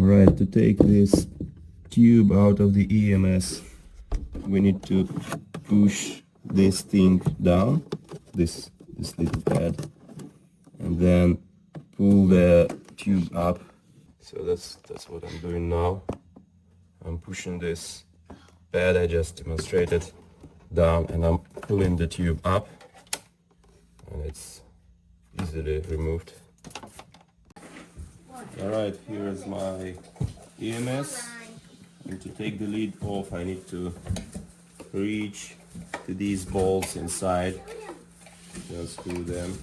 Alright, to take this tube out of the EMS, we need to push this thing down, this little pad, and then pull the tube up. So that's what I'm doing now. I'm pushing this pad I just demonstrated down, and I'm pulling the tube up, and it's easily removed. Alright, here is my EMS, and to take the lid off I need to reach to these bolts inside, unscrew them.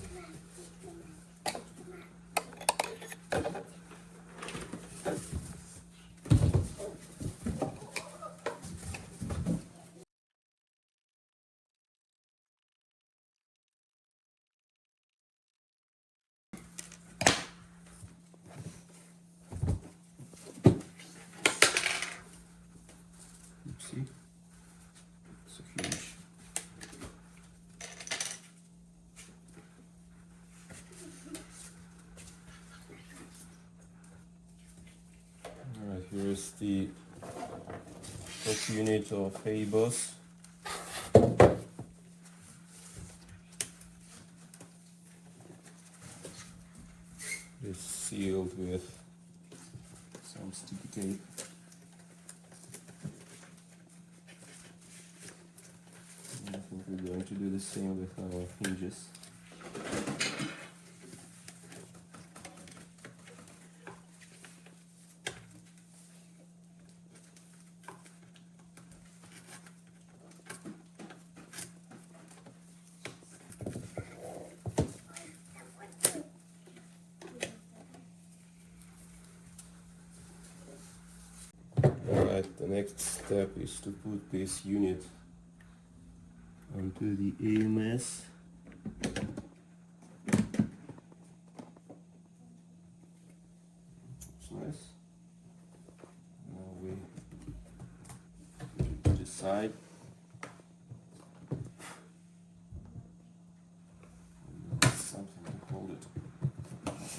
See? It's a huge. Alright, here is the top unit of EIBOS. It's sealed with some sticky tape. I think we're going to do the same with our hinges. Alright, the next step is to put this unit onto the EMS. Looks nice. Now we put it to the side. Something to hold it.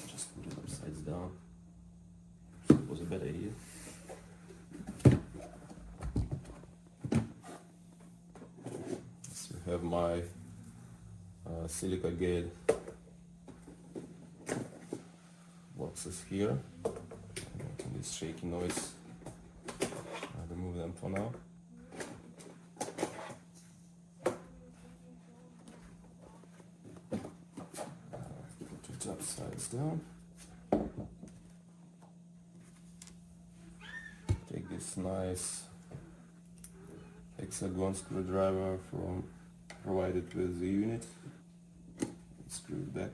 Just put it upside down. That was a bad idea. So I have my silica gate boxes here. Making this shaky noise. I'll remove them for now. Put it upside down. Take this nice hexagon screwdriver provided with the unit. Screw it back.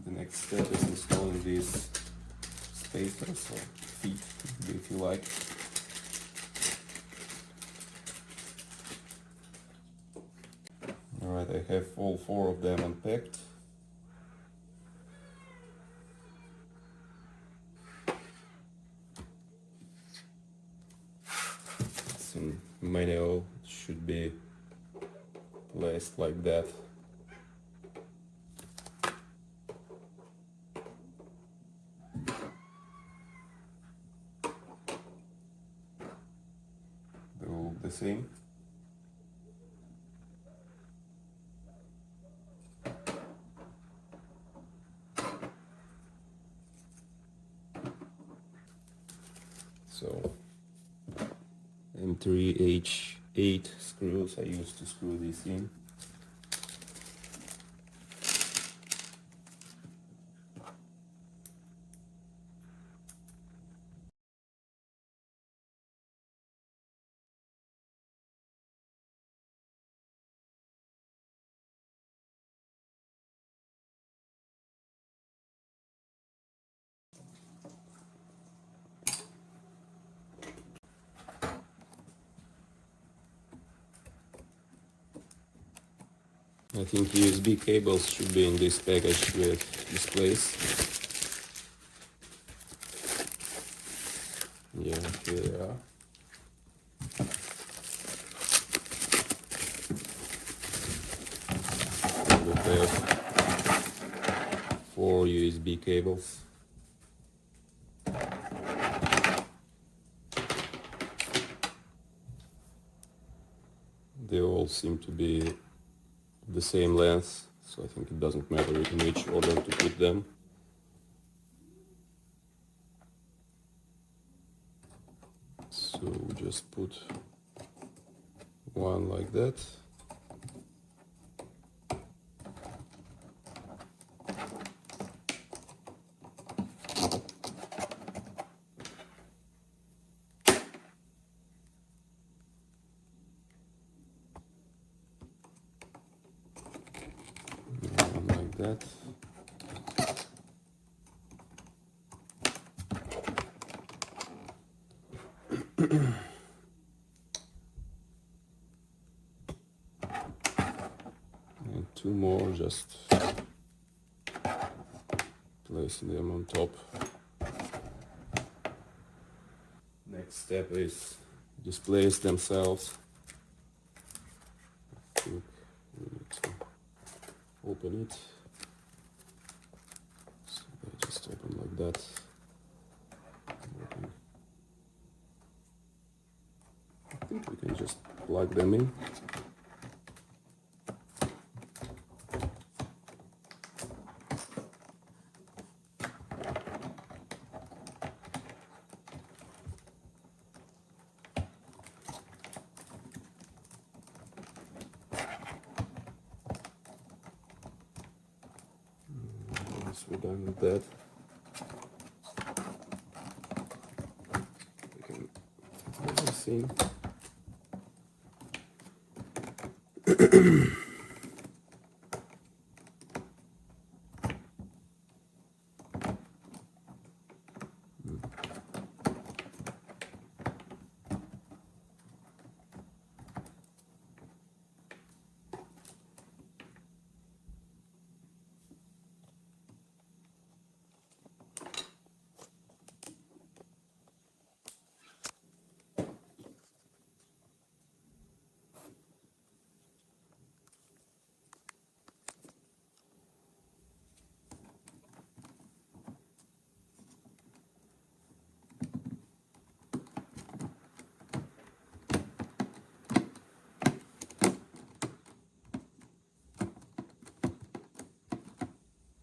The next step is installing these spacers, or feet if you like. Alright, I have all 4 of them unpacked. It's in manual, it should be placed like that. They all look the same. So M3H8 screws I used to screw this in. I think USB cables should be in this package with displays. Yeah, have 4 USB cables. They all seem to be the same length, so I think it doesn't matter in which order to put them. So we just put one like that. One like that. And 2 more, just placing them on top. Next step is displays themselves. I think we need to open it. So they just open like that. I think we can just plug them in. Once we're done with that, we can put everything.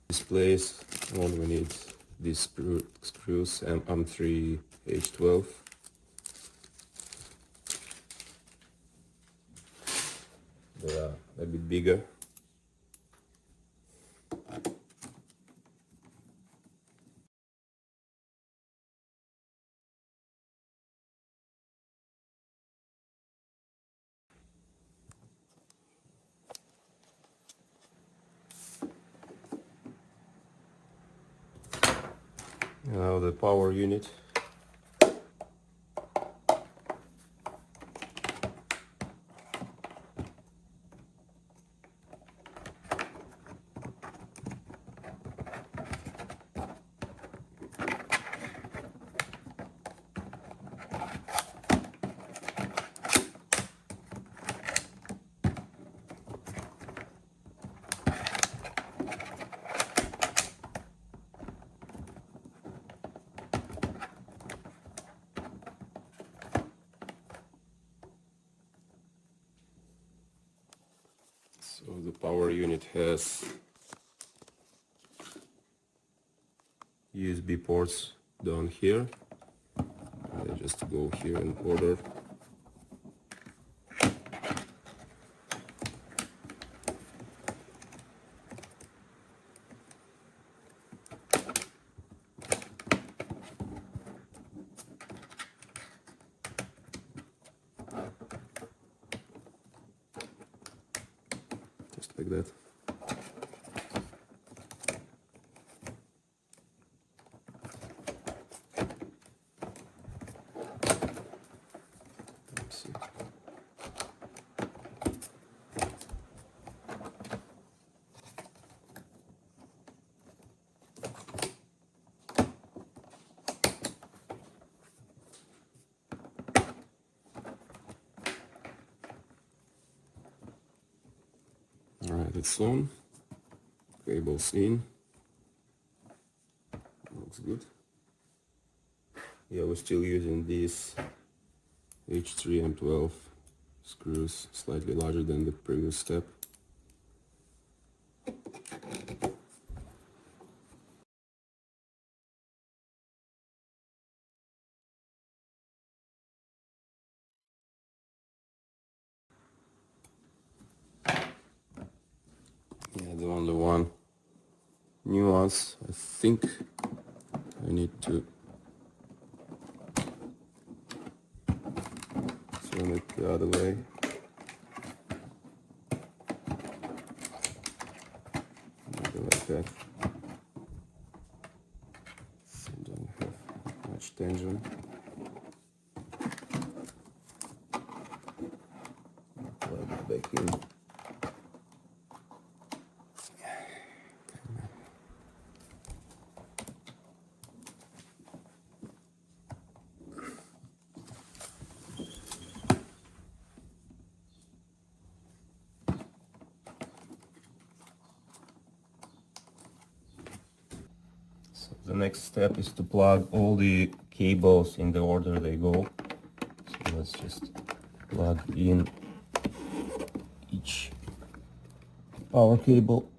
Displays, and we need these screws M3H12. They are a bit bigger. Now the power unit. So the power unit has USB ports down here. They just go here in order. Just like that. Let's see. All right, it's on. cables in. Looks good. Yeah, we're still using these H3 M12 screws, slightly larger than the previous step. Yeah, the only one nuance, I think I need to turn it the other way. Maybe like that. So don't have much tension. Plug it back in. The next step is to plug all the cables in the order they go. So let's just plug in each power cable.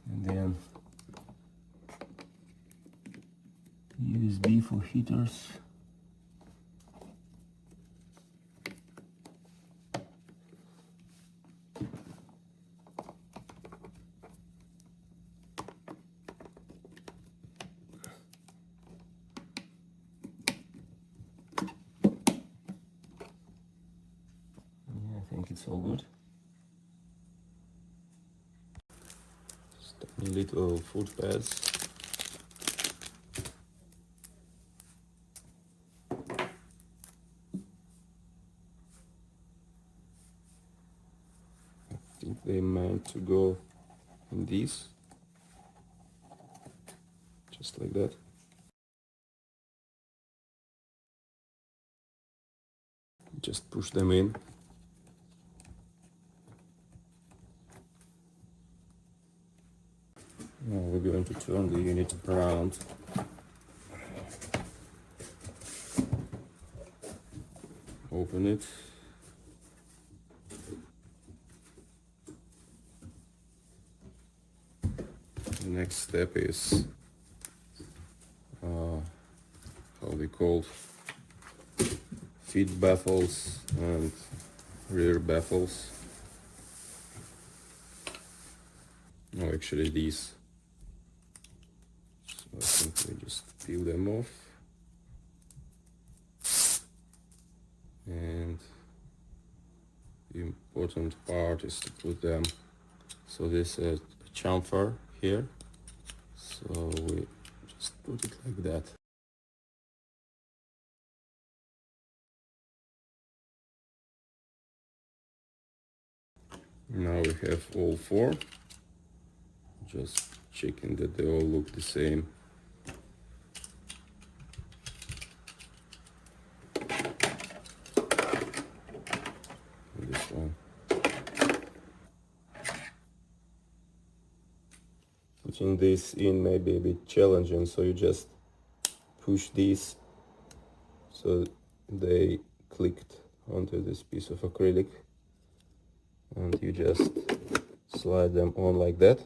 And then USB for heaters. Yeah, I think it's all good. Just tiny little foot pads. I think they're meant to go in these, just like that. Just push them in. Now we're going to turn the unit around. Open it. The next step is how they called feed baffles and rear baffles. No, actually these. So I think we just peel them off. And the important part is to put them. So this is a chamfer here. So we just put it like that. Now we have all four. Just checking that they all look the same. And this one. Putting this in may be a bit challenging, so you just push these so they clicked onto this piece of acrylic, and you just slide them on like that.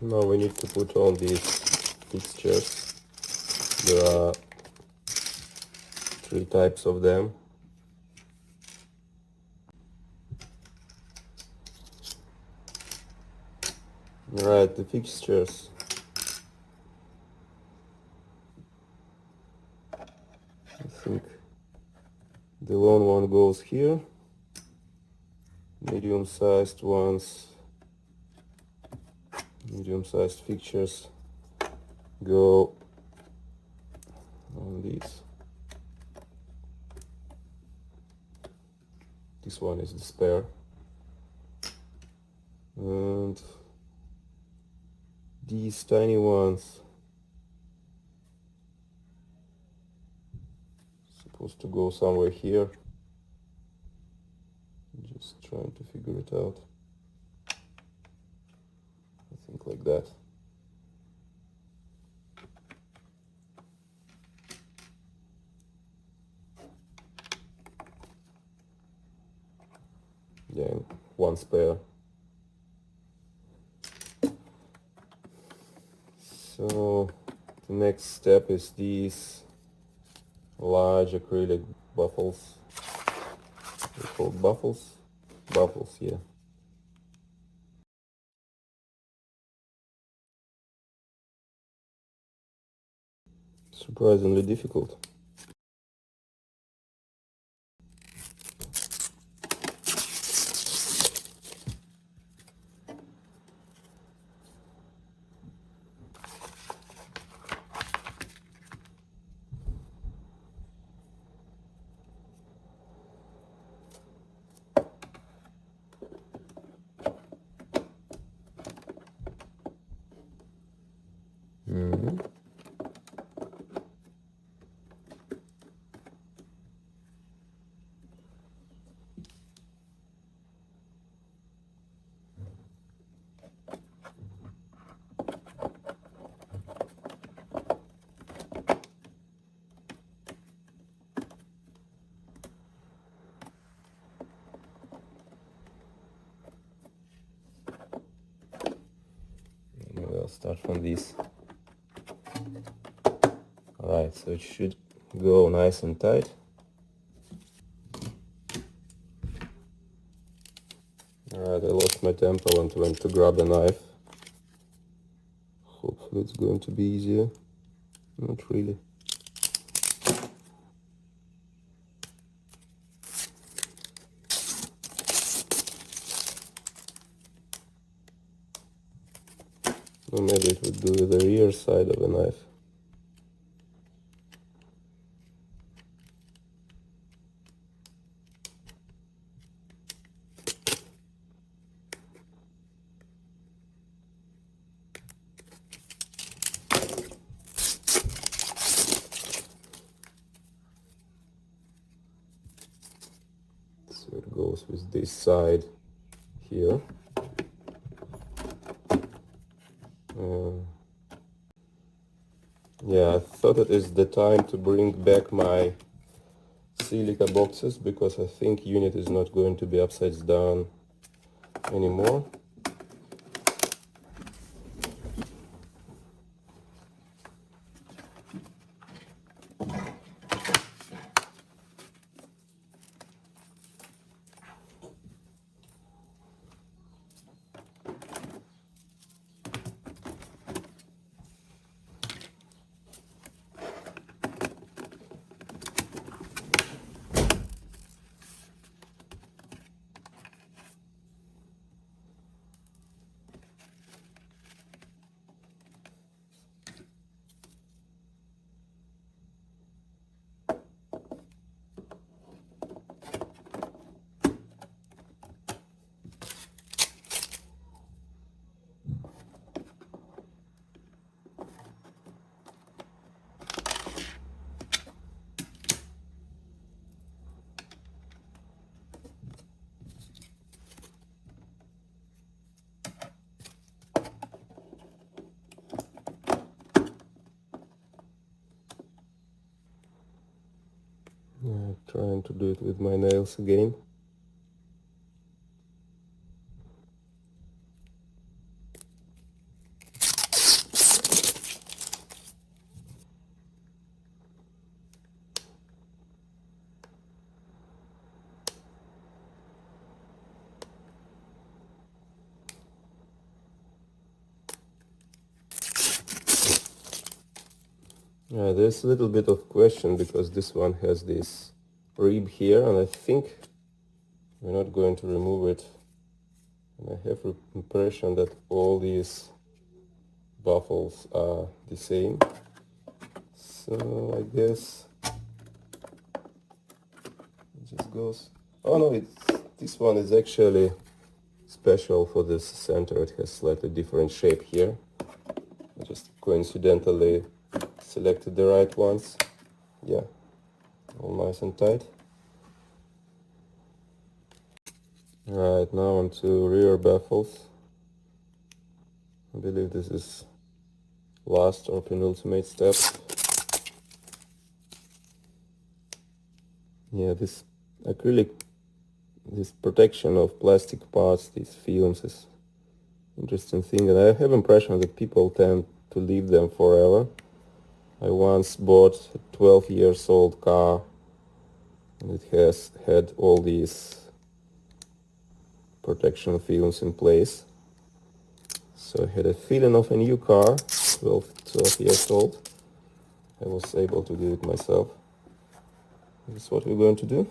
Now we need to put on these fixtures. There are 3 types of them. Right, the fixtures. I think the long one goes here, medium-sized ones, medium-sized fixtures go on these. This one is the spare, and these tiny ones supposed to go somewhere here. Just trying to figure it out. I think like that. Yeah, one spare. So the next step is these large acrylic buffles. They're called buffles? Buffles, yeah. Surprisingly difficult. Mm-hmm. Maybe I'll start from this. Alright, so it should go nice and tight. Alright, I lost my temper and went to grab a knife. Hopefully it's going to be easier. Not really. Or maybe it would do with the rear side of a knife. So it goes with this side here. Yeah, I thought it is the time to bring back my silica boxes because I think unit is not going to be upside down anymore. Trying to do it with my nails again. There's a little bit of question because this one has this rib here, and I think we're not going to remove it. And I have the impression that all these baffles are the same. So I guess it just goes. Oh no, this one is actually special for this center. It has slightly different shape here. I just coincidentally selected the right ones. Yeah, all nice and tight. Right, now on to rear baffles. I believe this is last or penultimate step. Yeah, this acrylic, this protection of plastic parts, these films, is interesting thing, and I have impression that people tend to leave them forever. I once bought a 12 years old car and it has had all these protection films in place. So I had a feeling of a new car, 12 years old. I was able to do it myself. This is what we're going to do.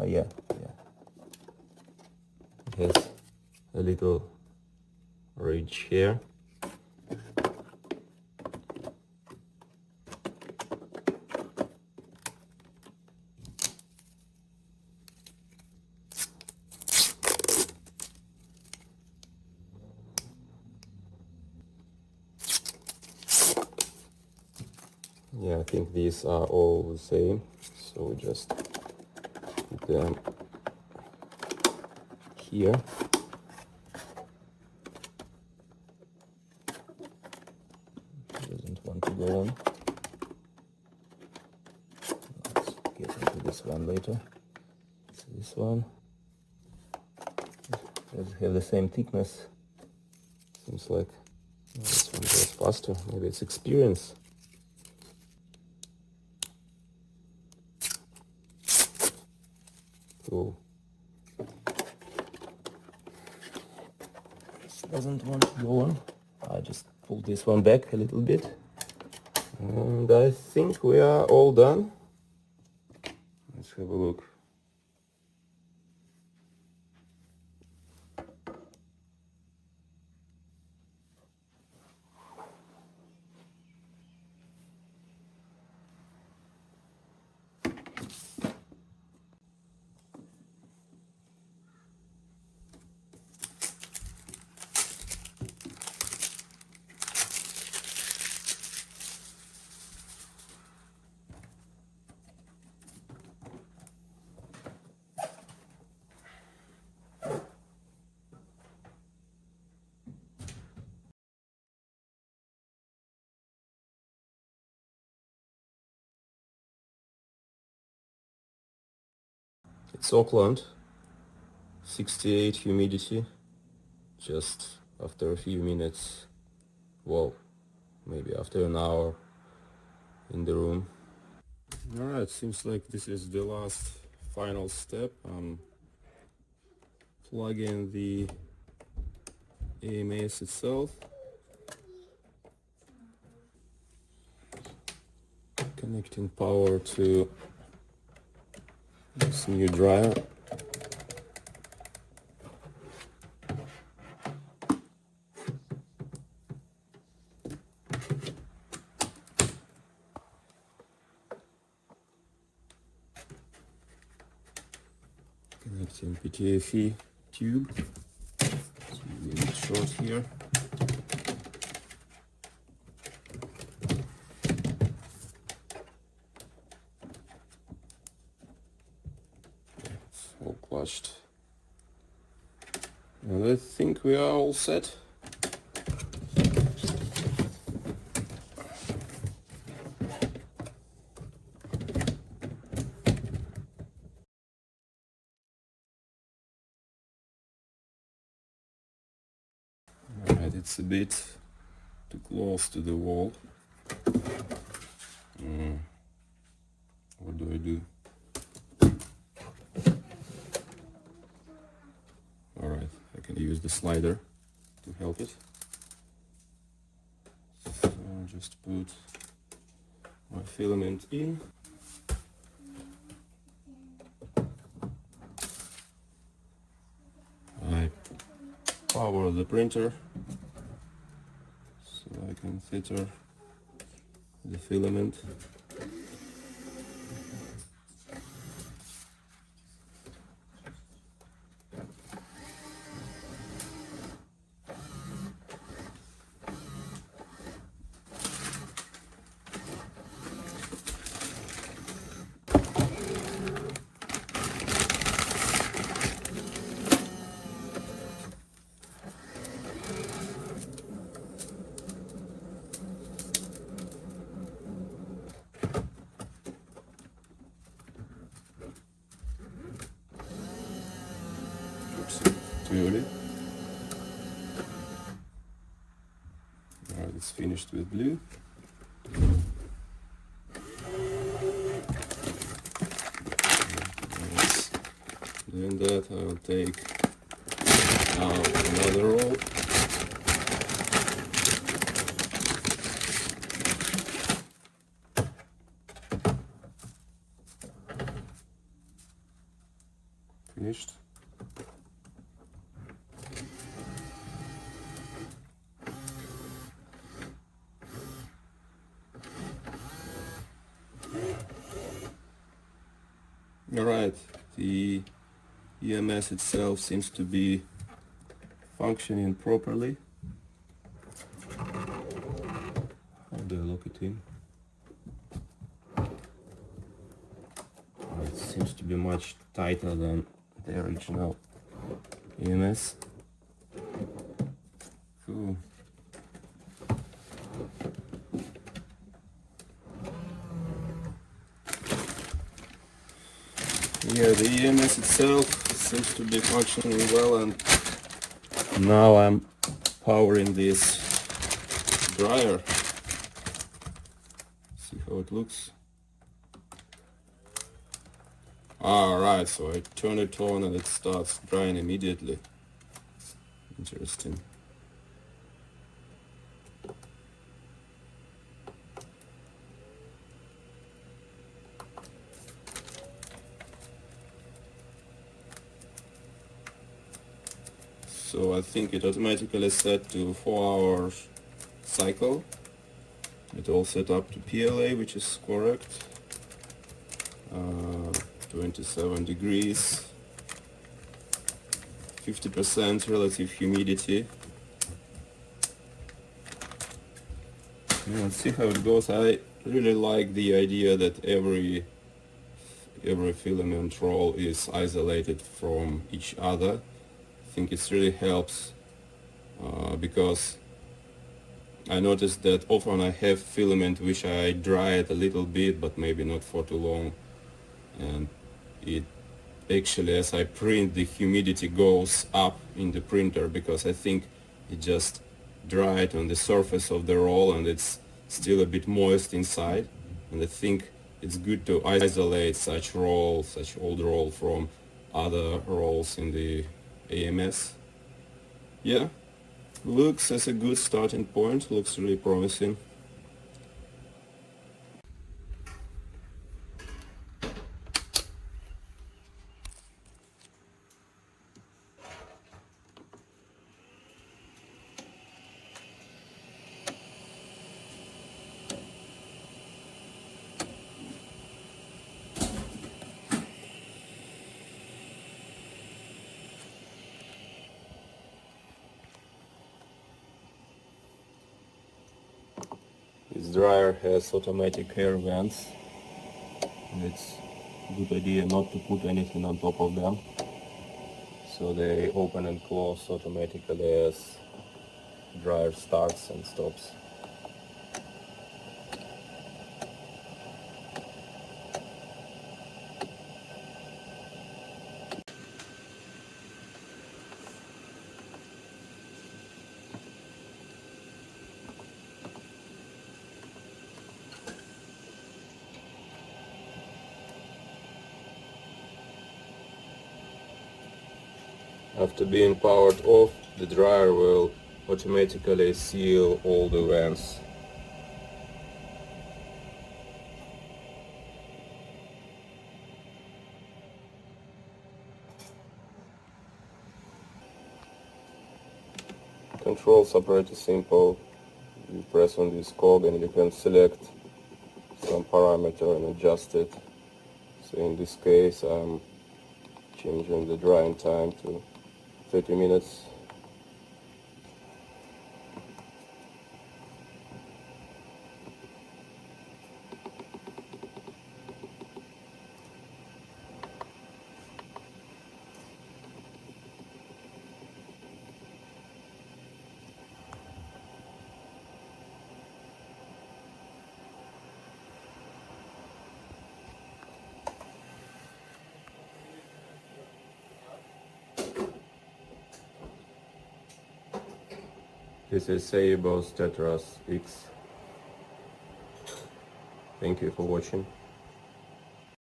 Yeah. It has a little ridge here. Yeah, I think these are all the same, so we just put them here. Doesn't want to go on. Let's get into this one later. So this one does have the same thickness. Seems like this one goes faster. Maybe it's experience. Cool. This doesn't want to go on. I just pull this one back a little bit. And I think we are all done. Let's have a look. It's Auckland, 68 humidity, just after a few minutes, well, maybe after an hour in the room. Alright, seems like this is the last final step. Plug in the EIBOS itself, connecting power to this new dryer. Connecting PTFE tube. It's a bit short here. It's all clutched. And I think we are all set. Alright, it's a bit too close to the wall. What do I do? Alright, I can use the slider to help it. So I'll just put my filament in. I power the printer so I can tether the filament. Too early. Alright, it's finished with blue. Doing that, I will take now another roll. Finished. Alright, the EMS itself seems to be functioning properly. How do I lock it in? It seems to be much tighter than the original EMS. Cool. Yeah, the EMS itself seems to be functioning well, and now I'm powering this dryer. See how it looks. Alright, so I turn it on and it starts drying immediately. Interesting. So I think it automatically set to 4-hour cycle. It all set up to PLA, which is correct. 27 degrees, 50% relative humidity. Yeah, let's see how it goes. I really like the idea that every filament roll is isolated from each other. I think it really helps because I noticed that often I have filament which I dry it a little bit, but maybe not for too long, and it actually, as I print, the humidity goes up in the printer because I think it just dried on the surface of the roll and it's still a bit moist inside, and I think it's good to isolate such old roll from other rolls in the EMS. Yeah, looks as a good starting point, looks really promising. This dryer has automatic air vents, and it's a good idea not to put anything on top of them, so they open and close automatically as dryer starts and stops. After being powered off, the dryer will automatically seal all the vents Controls are pretty simple. You press on this cog and you can select some parameter and adjust it. So in this case I'm changing the drying time to 30 minutes. This is EIBOS Tetras X. Thank you for watching.